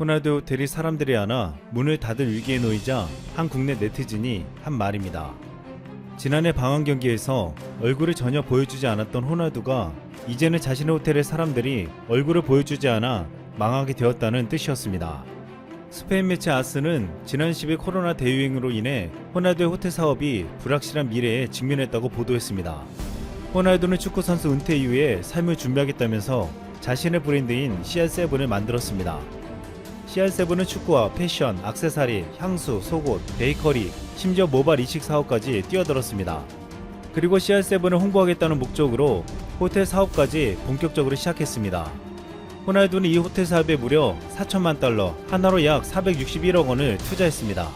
호날두 호텔이 사람들이 안아 문을 닫을 위기에 놓이자 한 국내 네티즌이 한 말입니다. 지난해 방한 경기에서 얼굴을 전혀 보여주지 않았던 호날두가 이제는 자신의 호텔에 사람들이 얼굴을 보여주지 않아 망하게 되었다는 뜻이었습니다. 스페인 매체 아스는 지난 10일 코로나 대유행으로 인해 호날두의 호텔 사업이 불확실한 미래에 직면했다고 보도했습니다. 호날두는 축구 선수 은퇴 이후에 삶을 준비하겠다면서 자신의 브랜드인 CR7을 만들었습니다. CR7은 축구와 패션, 액세서리, 향수, 속옷, 베이커리, 심지어 모바일 이식 사업까지 뛰어들었습니다. 그리고 CR7을 홍보하겠다는 목적으로 호텔 사업까지 본격적으로 시작했습니다. 호날두는 이 호텔 사업에 무려 4천만 달러, 하나로 약 461억 원을 투자했습니다.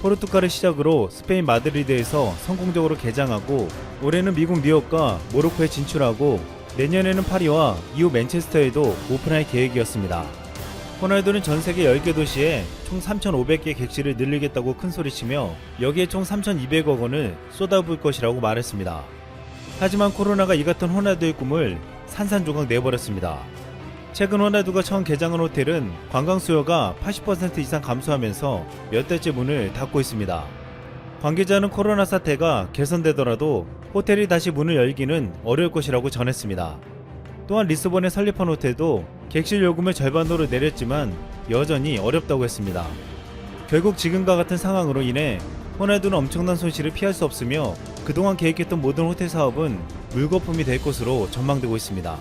포르투갈을 시작으로 스페인 마드리드에서 성공적으로 개장하고 올해는 미국 뉴욕과 모로코에 진출하고 내년에는 파리와 이후 맨체스터에도 오픈할 계획이었습니다. 호날두는 전세계 10개 도시에 총 3,500개 객실을 늘리겠다고 큰소리치며 여기에 총 3,200억 원을 쏟아부을 것이라고 말했습니다. 하지만 코로나가 이 같은 호날두의 꿈을 산산조각 내버렸습니다. 최근 호날두가 처음 개장한 호텔은 관광 수요가 80% 이상 감소하면서 몇 달째 문을 닫고 있습니다. 관계자는 코로나 사태가 개선되더라도 호텔이 다시 문을 열기는 어려울 것이라고 전했습니다. 또한 리스본에 설립한 호텔도 객실 요금을 절반으로 내렸지만 여전히 어렵다고 했습니다. 결국 지금과 같은 상황으로 인해 호날두는 엄청난 손실을 피할 수 없으며 그동안 계획했던 모든 호텔 사업은 물거품이 될 것으로 전망되고 있습니다.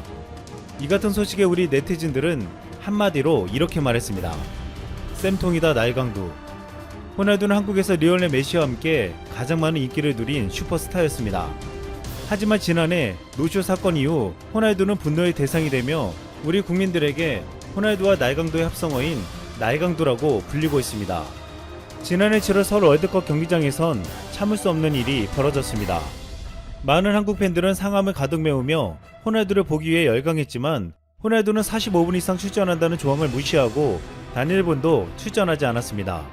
이 같은 소식에 우리 네티즌들은 한마디로 이렇게 말했습니다. 쌤통이다 날강두. 호날두는 한국에서 리오넬 메시와 함께 가장 많은 인기를 누린 슈퍼스타였습니다. 하지만 지난해 노쇼 사건 이후 호날두는 분노의 대상이 되며 우리 국민들에게 호날두와 날강도의 합성어인 날강두라고 불리고 있습니다. 지난해 7월 서울 월드컵 경기장에선 참을 수 없는 일이 벌어졌습니다. 많은 한국 팬들은 상암을 가득 메우며 호날두를 보기 위해 열광했지만 호날두는 45분 이상 출전한다는 조항을 무시하고 단 1분도 출전하지 않았습니다.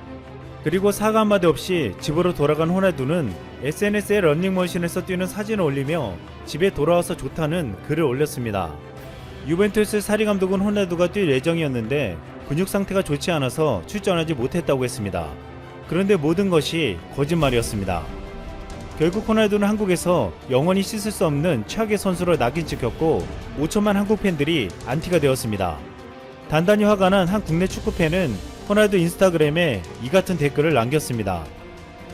그리고 사과 한마디 없이 집으로 돌아간 호날두는 SNS에 런닝머신에서 뛰는 사진을 올리며 집에 돌아와서 좋다는 글을 올렸습니다. 유벤투스 사리 감독은 호날두가 뛸 예정이었는데 근육 상태가 좋지 않아서 출전하지 못했다고 했습니다. 그런데 모든 것이 거짓말이었습니다. 결국 호날두는 한국에서 영원히 씻을 수 없는 최악의 선수로 낙인 찍혔고 5천만 한국 팬들이 안티가 되었습니다. 단단히 화가 난 한 국내 축구팬은 호날두 인스타그램에 이 같은 댓글을 남겼습니다.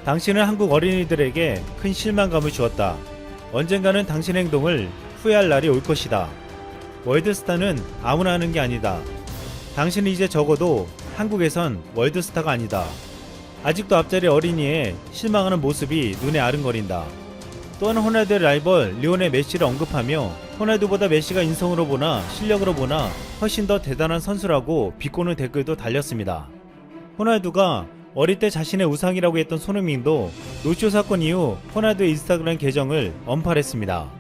당신은 한국 어린이들에게 큰 실망감을 주었다. 언젠가는 당신의 행동을 후회할 날이 올 것이다. 월드스타는 아무나 하는 게 아니다. 당신은 이제 적어도 한국에선 월드스타가 아니다. 아직도 앞자리 어린이에 실망하는 모습이 눈에 아른거린다. 또한 호날두의 라이벌 리오넬 메시를 언급하며 호날두보다 메시가 인성으로 보나 실력으로 보나 훨씬 더 대단한 선수라고 비꼬는 댓글도 달렸습니다. 호날두가 어릴 때 자신의 우상이라고 했던 손흥민도 노쇼 사건 이후 호날두의 인스타그램 계정을 언팔했습니다.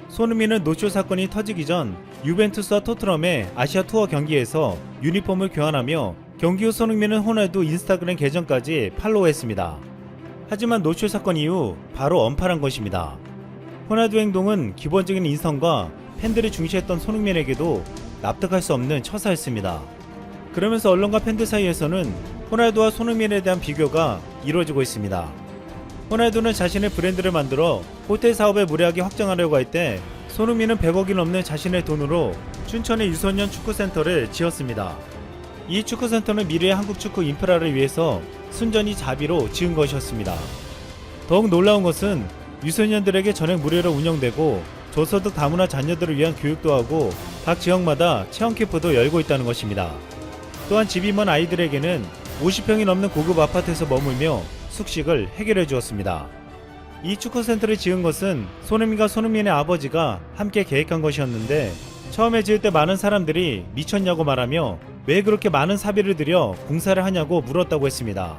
손흥민은 노쇼 사건이 터지기 전 유벤투스와 토트넘의 아시아 투어 경기에서 유니폼을 교환하며 경기 후 손흥민은 호날두 인스타그램 계정까지 팔로우했습니다. 하지만 노쇼 사건 이후 바로 언팔한 것입니다. 호날두 행동은 기본적인 인성과 팬들이 중시했던 손흥민에게도 납득할 수 없는 처사였습니다. 그러면서 언론과 팬들 사이에서는 호날두와 손흥민에 대한 비교가 이루어지고 있습니다. 호날두는 자신의 브랜드를 만들어 호텔 사업을 무리하게 확장하려고 할 때 손흥민은 100억이 넘는 자신의 돈으로 춘천의 유소년 축구센터를 지었습니다. 이 축구센터는 미래의 한국 축구 인프라를 위해서 순전히 자비로 지은 것이었습니다. 더욱 놀라운 것은 유소년들에게 전액 무료로 운영되고 저소득 다문화 자녀들을 위한 교육도 하고 각 지역마다 체험캠프도 열고 있다는 것입니다. 또한 집이 먼 아이들에게는 50평이 넘는 고급 아파트에서 머물며 숙식을 해결해 주었습니다. 이 축구센터를 지은 것은 손흥민과 손흥민의 아버지가 함께 계획한 것이었는데 처음에 지을 때 많은 사람들이 미쳤냐고 말하며 왜 그렇게 많은 사비를 들여 공사를 하냐고 물었다고 했습니다.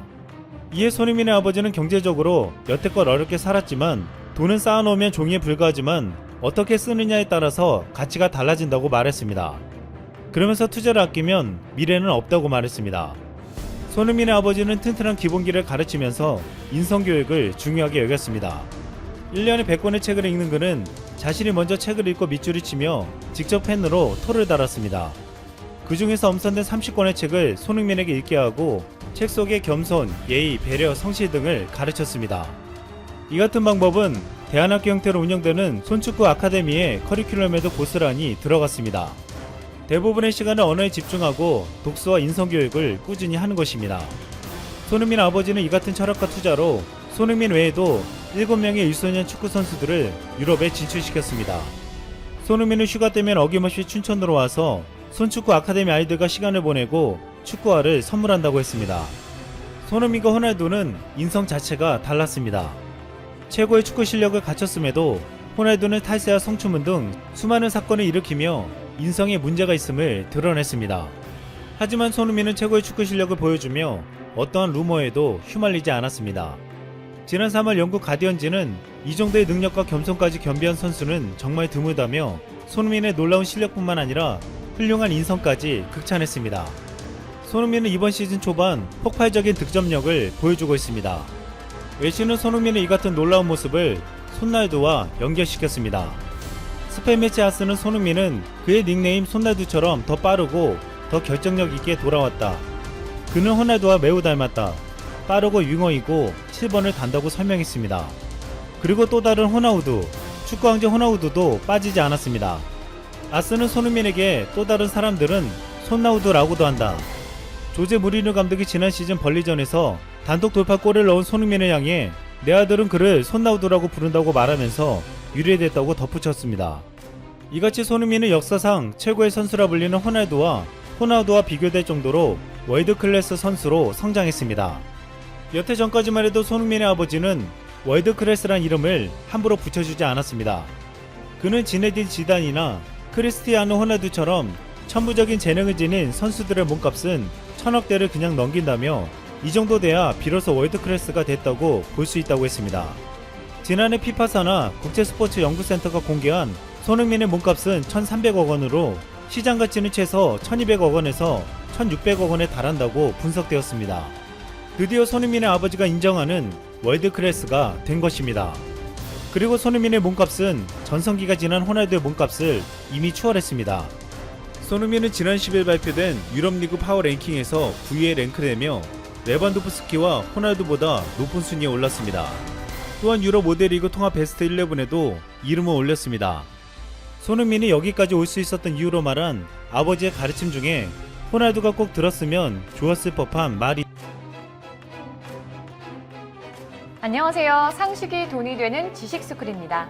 이에 손흥민의 아버지는 경제적으로 여태껏 어렵게 살았지만 돈은 쌓아놓으면 종이에 불과하지만 어떻게 쓰느냐에 따라서 가치가 달라진다고 말했습니다. 그러면서 투자를 아끼면 미래는 없다고 말했습니다. 손흥민의 아버지는 튼튼한 기본기를 가르치면서 인성교육을 중요하게 여겼습니다. 1년에 100권의 책을 읽는 그는 자신이 먼저 책을 읽고 밑줄을 치며 직접 펜으로 토를 달았습니다. 그 중에서 엄선된 30권의 책을 손흥민에게 읽게 하고 책 속에 겸손, 예의, 배려, 성실 등을 가르쳤습니다. 이 같은 방법은 대안학교 형태로 운영되는 손축구 아카데미의 커리큘럼에도 고스란히 들어갔습니다. 대부분의 시간을 언어에 집중하고 독서와 인성교육을 꾸준히 하는 것입니다. 손흥민 아버지는 이 같은 철학과 투자로 손흥민 외에도 7명의 유소년 축구 선수들을 유럽에 진출시켰습니다. 손흥민은 휴가 때면 어김없이 춘천으로 와서 손축구 아카데미 아이들과 시간을 보내고 축구화를 선물한다고 했습니다. 손흥민과 호날두는 인성 자체가 달랐습니다. 최고의 축구 실력을 갖췄음에도 호날두는 탈세와 성추문 등 수많은 사건을 일으키며 인성에 문제가 있음을 드러냈습니다. 하지만 손흥민은 최고의 축구 실력을 보여주며 어떠한 루머에도 휘말리지 않았습니다. 지난 3월 영국 가디언지는 이 정도의 능력과 겸손까지 겸비한 선수는 정말 드물다며 손흥민의 놀라운 실력뿐만 아니라 훌륭한 인성까지 극찬했습니다. 손흥민은 이번 시즌 초반 폭발적인 득점력을 보여주고 있습니다. 웰시는 손흥민의 이 같은 놀라운 모습을 손날두와 연결시켰습니다. 스페인 매체 아스는 손흥민은 그의 닉네임 손날두처럼 더 빠르고 더 결정력 있게 돌아왔다. 그는 호날두와 매우 닮았다. 빠르고 윙어이고 7번을 단다고 설명했습니다. 그리고 또 다른 호나우두, 축구 왕자 호나우두도 빠지지 않았습니다. 아스는 손흥민에게 또 다른 사람들은 손나우두라고도 한다. 조제 무리뉴 감독이 지난 시즌 벌리전에서 단독 돌파골을 넣은 손흥민을 향해 내 아들은 그를 손나우두라고 부른다고 말하면서 유래됐다고 덧붙였습니다. 이같이 손흥민은 역사상 최고의 선수라 불리는 호날두와 비교될 정도로 월드클래스 선수로 성장했습니다. 몇 해 전까지만 해도 손흥민의 아버지는 월드클래스란 이름을 함부로 붙여주지 않았습니다. 그는 지네딘 지단이나 크리스티아노 호날두처럼 천부적인 재능을 지닌 선수들의 몸값은 1000억대를 그냥 넘긴다며 이 정도 돼야 비로소 월드클래스가 됐다고 볼 수 있다고 했습니다. 지난해 피파사나 국제스포츠연구센터가 공개한 손흥민의 몸값은 1300억 원으로 시장 가치는 최소 1200억 원에서 1600억 원에 달한다고 분석되었습니다. 드디어 손흥민의 아버지가 인정하는 월드클래스가 된 것입니다. 그리고 손흥민의 몸값은 전성기가 지난 호날두의 몸값을 이미 추월했습니다. 손흥민은 지난 10일 발표된 유럽리그 파워 랭킹에서 9위에 랭크되며 레반도프스키와 호날두보다 높은 순위에 올랐습니다. 또한 유럽 5대 리그 통합 베스트 11에도 이름을 올렸습니다. 손흥민이 여기까지 올 수 있었던 이유로 말한 아버지의 가르침 중에 호날두가 꼭 들었으면 좋았을 법한 말이 안녕하세요. 상식이 돈이 되는 지식스쿨입니다.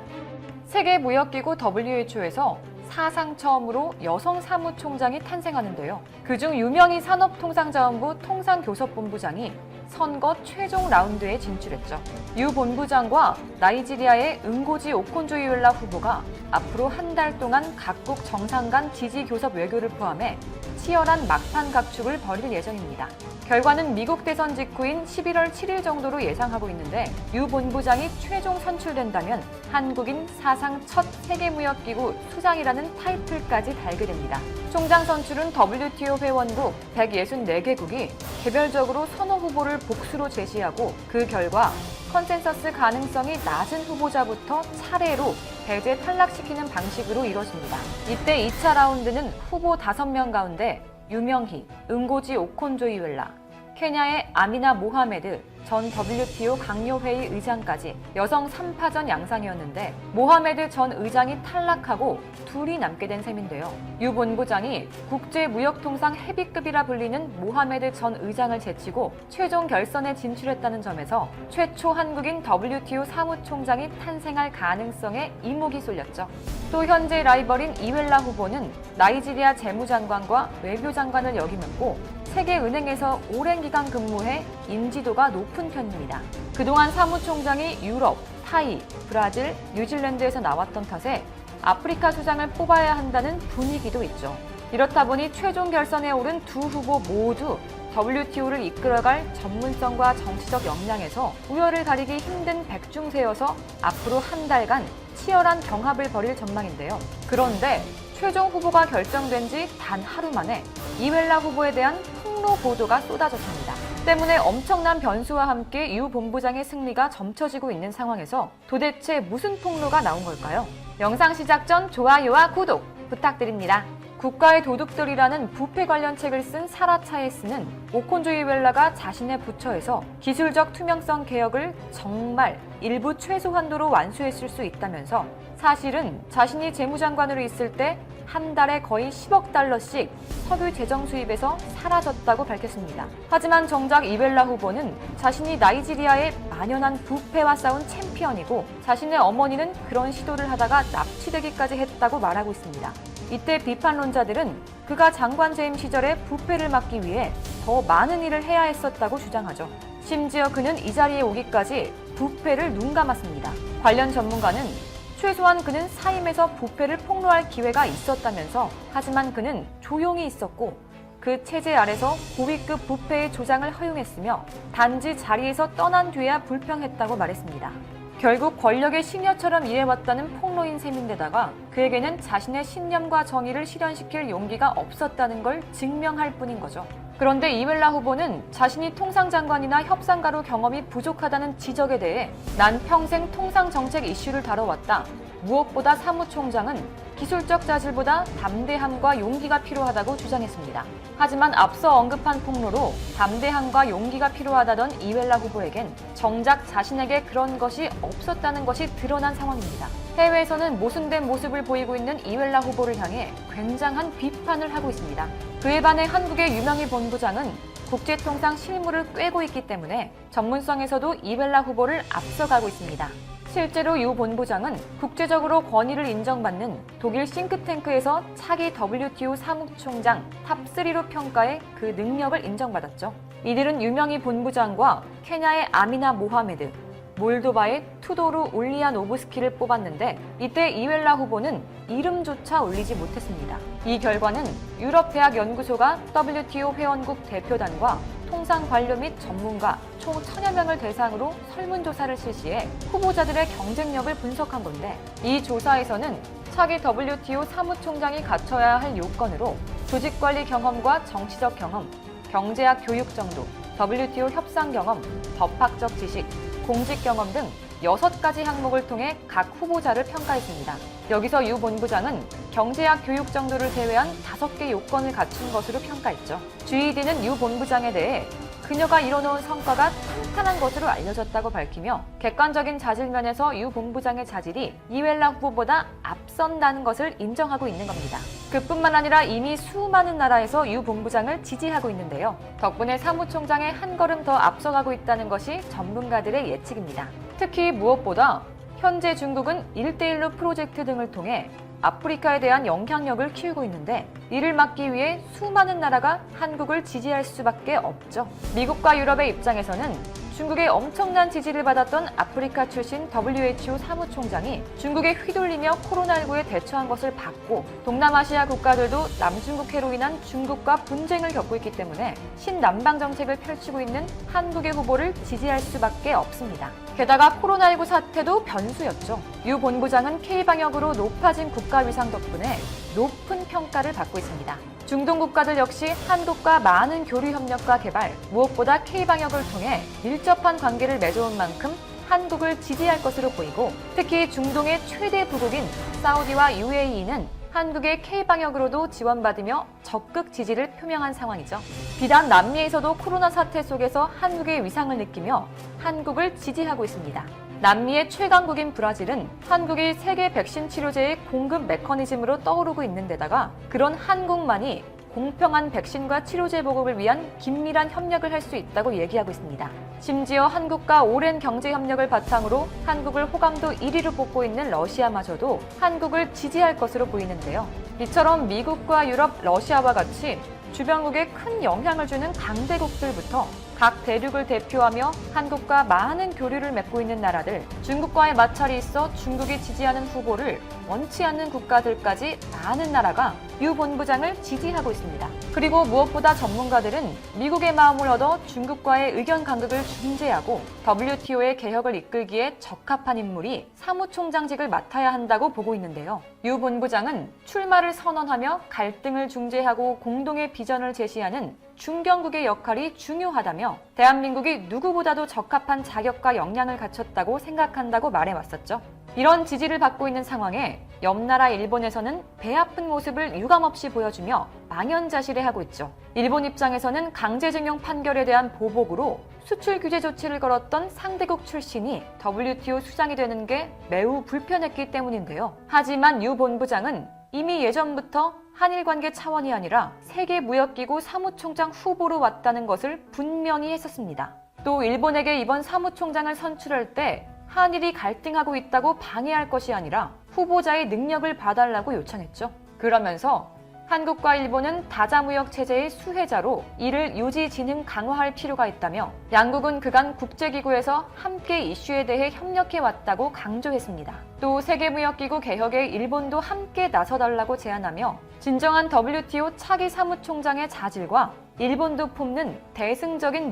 세계무역기구 WHO에서 사상 처음으로 여성 사무총장이 탄생하는데요. 그중 유명희 산업통상자원부 통상교섭본부장이 선거 최종 라운드에 진출했죠. 유 본부장과 나이지리아의 응고지 오콘조이웰라 후보가 앞으로 한 달 동안 각국 정상 간 지지 교섭 외교를 포함해 치열한 막판 각축을 벌일 예정입니다. 결과는 미국 대선 직후인 11월 7일 정도로 예상하고 있는데 유 본부장이 최종 선출된다면 한국인 사상 첫 세계무역기구 수장이라는 타이틀까지 달게 됩니다. 총장 선출은 WTO 회원국 164개국이 개별적으로 선호 후보를 복수로 제시하고 그 결과 컨센서스 가능성이 낮은 후보자부터 차례로 배제 탈락시키는 방식으로 이뤄집니다. 이때 2차 라운드는 후보 5명 가운데 유명희, 응고지 오콘조이웰라, 케냐의 아미나 모하메드 전 WTO 강요회의 의장까지 여성 3파전 양상이었는데 모하메드 전 의장이 탈락하고 둘이 남게 된 셈인데요. 유 본부장이 국제무역통상 헤비급이라 불리는 모하메드 전 의장을 제치고 최종 결선에 진출했다는 점에서 최초 한국인 WTO 사무총장이 탄생할 가능성에 이목이 쏠렸죠. 또 현재 라이벌인 이웰라 후보는 나이지리아 재무장관과 외교장관을 역임했고 세계은행에서 오랜 기간 근무해 인지도가 높은 편입니다. 그동안 사무총장이 유럽, 타이, 브라질, 뉴질랜드에서 나왔던 탓에 아프리카 수장을 뽑아야 한다는 분위기도 있죠. 이렇다 보니 최종 결선에 오른 두 후보 모두 WTO를 이끌어갈 전문성과 정치적 역량에서 우열을 가리기 힘든 백중세여서 앞으로 한 달간 치열한 경합을 벌일 전망인데요. 그런데 최종 후보가 결정된 지 단 하루 만에 이웰라 후보에 대한 폭로 보도가 쏟아졌습니다. 때문에 엄청난 변수와 함께 유 본부장의 승리가 점쳐지고 있는 상황에서 도대체 무슨 폭로가 나온 걸까요? 영상 시작 전 좋아요와 구독 부탁드립니다. 국가의 도둑들이라는 부패 관련 책을 쓴 사라 차에스는 오콘조 이웰라가 자신의 부처에서 기술적 투명성 개혁을 정말 일부 최소 한도로 완수했을 수 있다면서 사실은 자신이 재무장관으로 있을 때 한 달에 거의 10억 달러씩 석유 재정 수입에서 사라졌다고 밝혔습니다. 하지만 정작 이웰라 후보는 자신이 나이지리아의 만연한 부패와 싸운 챔피언이고 자신의 어머니는 그런 시도를 하다가 납치되기까지 했다고 말하고 있습니다. 이때 비판론자들은 그가 장관 재임 시절에 부패를 막기 위해 더 많은 일을 해야 했었다고 주장하죠. 심지어 그는 이 자리에 오기까지 부패를 눈감았습니다. 관련 전문가는 최소한 그는 사임에서 부패를 폭로할 기회가 있었다면서 하지만 그는 조용히 있었고 그 체제 아래서 고위급 부패의 조장을 허용했으며 단지 자리에서 떠난 뒤에야 불평했다고 말했습니다. 결국 권력의 식녀처럼 일해왔다는 폭로인 셈인데다가 그에게는 자신의 신념과 정의를 실현시킬 용기가 없었다는 걸 증명할 뿐인 거죠. 그런데 이웰라 후보는 자신이 통상장관이나 협상가로 경험이 부족하다는 지적에 대해 난 평생 통상정책 이슈를 다뤄왔다. 무엇보다 사무총장은 기술적 자질보다 담대함과 용기가 필요하다고 주장했습니다. 하지만 앞서 언급한 폭로로 담대함과 용기가 필요하다던 이웰라 후보에겐 정작 자신에게 그런 것이 없었다는 것이 드러난 상황입니다. 해외에서는 모순된 모습을 보이고 있는 이웰라 후보를 향해 굉장한 비판을 하고 있습니다. 그에 반해 한국의 유명희 본부장은 국제통상 실무를 꿰고 있기 때문에 전문성에서도 이웰라 후보를 앞서가고 있습니다. 실제로 유 본부장은 국제적으로 권위를 인정받는 독일 싱크탱크에서 차기 WTO 사무총장 탑3로 평가해 그 능력을 인정받았죠. 이들은 유명희 본부장과 케냐의 아미나 모하메드, 몰도바의 투도르 울리아노브스키를 뽑았는데 이때 이웰라 후보는 이름조차 올리지 못했습니다. 이 결과는 유럽대학연구소가 WTO 회원국 대표단과 통상관료 및 전문가 총 1000여 명을 대상으로 설문조사를 실시해 후보자들의 경쟁력을 분석한 건데 이 조사에서는 차기 WTO 사무총장이 갖춰야 할 요건으로 조직관리 경험과 정치적 경험, 경제학 교육 정도, WTO 협상 경험, 법학적 지식, 공직 경험 등 6가지 항목을 통해 각 후보자를 평가했습니다. 여기서 유 본부장은 경제학 교육 정도를 제외한 5개 요건을 갖춘 것으로 평가했죠. GED는 유 본부장에 대해 그녀가 이뤄놓은 성과가 탄탄한 것으로 알려졌다고 밝히며 객관적인 자질 면에서 유 본부장의 자질이 이웰라 후보보다 앞선다는 것을 인정하고 있는 겁니다. 그뿐만 아니라 이미 수많은 나라에서 유 본부장을 지지하고 있는데요. 덕분에 사무총장의 한 걸음 더 앞서가고 있다는 것이 전문가들의 예측입니다. 특히 무엇보다 현재 중국은 1대1로 프로젝트 등을 통해 아프리카에 대한 영향력을 키우고 있는데 이를 막기 위해 수많은 나라가 한국을 지지할 수밖에 없죠. 미국과 유럽의 입장에서는 중국의 엄청난 지지를 받았던 아프리카 출신 WHO 사무총장이 중국에 휘둘리며 코로나19에 대처한 것을 봤고 동남아시아 국가들도 남중국해로 인한 중국과 분쟁을 겪고 있기 때문에 신남방 정책을 펼치고 있는 한국의 후보를 지지할 수밖에 없습니다. 게다가 코로나19 사태도 변수였죠. 유 본부장은 K방역으로 높아진 국가 위상 덕분에 높은 평가를 받고 있습니다. 중동 국가들 역시 한국과 많은 교류 협력과 개발, 무엇보다 K방역을 통해 밀접한 관계를 맺어온 만큼 한국을 지지할 것으로 보이고 특히 중동의 최대 부국인 사우디와 UAE는 한국의 K방역으로도 지원받으며 적극 지지를 표명한 상황이죠. 비단 남미에서도 코로나 사태 속에서 한국의 위상을 느끼며 한국을 지지하고 있습니다. 남미의 최강국인 브라질은 한국이 세계 백신 치료제의 공급 메커니즘으로 떠오르고 있는 데다가 그런 한국만이 공평한 백신과 치료제 보급을 위한 긴밀한 협력을 할 수 있다고 얘기하고 있습니다. 심지어 한국과 오랜 경제 협력을 바탕으로 한국을 호감도 1위로 뽑고 있는 러시아마저도 한국을 지지할 것으로 보이는데요. 이처럼 미국과 유럽, 러시아와 같이 주변국에 큰 영향을 주는 강대국들부터 각 대륙을 대표하며 한국과 많은 교류를 맺고 있는 나라들, 중국과의 마찰이 있어 중국이 지지하는 후보를 원치 않는 국가들까지 많은 나라가 유 본부장을 지지하고 있습니다. 그리고 무엇보다 전문가들은 미국의 마음을 얻어 중국과의 의견 간극을 중재하고 WTO의 개혁을 이끌기에 적합한 인물이 사무총장직을 맡아야 한다고 보고 있는데요. 유 본부장은 출마를 선언하며 갈등을 중재하고 공동의 비전을 제시하는 중견국의 역할이 중요하다며 대한민국이 누구보다도 적합한 자격과 역량을 갖췄다고 생각한다고 말해왔었죠. 이런 지지를 받고 있는 상황에 옆나라 일본에서는 배 아픈 모습을 유감없이 보여주며 망연자실해하고 있죠. 일본 입장에서는 강제징용 판결에 대한 보복으로 수출 규제 조치를 걸었던 상대국 출신이 WTO 수장이 되는 게 매우 불편했기 때문인데요. 하지만 유 본부장은 이미 예전부터 한일 관계 차원이 아니라 세계무역기구 사무총장 후보로 왔다는 것을 분명히 했었습니다. 또 일본에게 이번 사무총장을 선출할 때 한일이 갈등하고 있다고 방해할 것이 아니라 후보자의 능력을 봐달라고 요청했죠. 그러면서 한국과 일본은 다자무역 체제의 수혜자로 이를 유지 진행 강화할 필요가 있다며 양국은 그간 국제기구에서 함께 이슈에 대해 협력해 왔다고 강조했습니다. 또 세계무역기구 개혁에 일본도 함께 나서달라고 제안하며 진정한 WTO 차기 사무총장의 자질과 일본도 품는 대승적인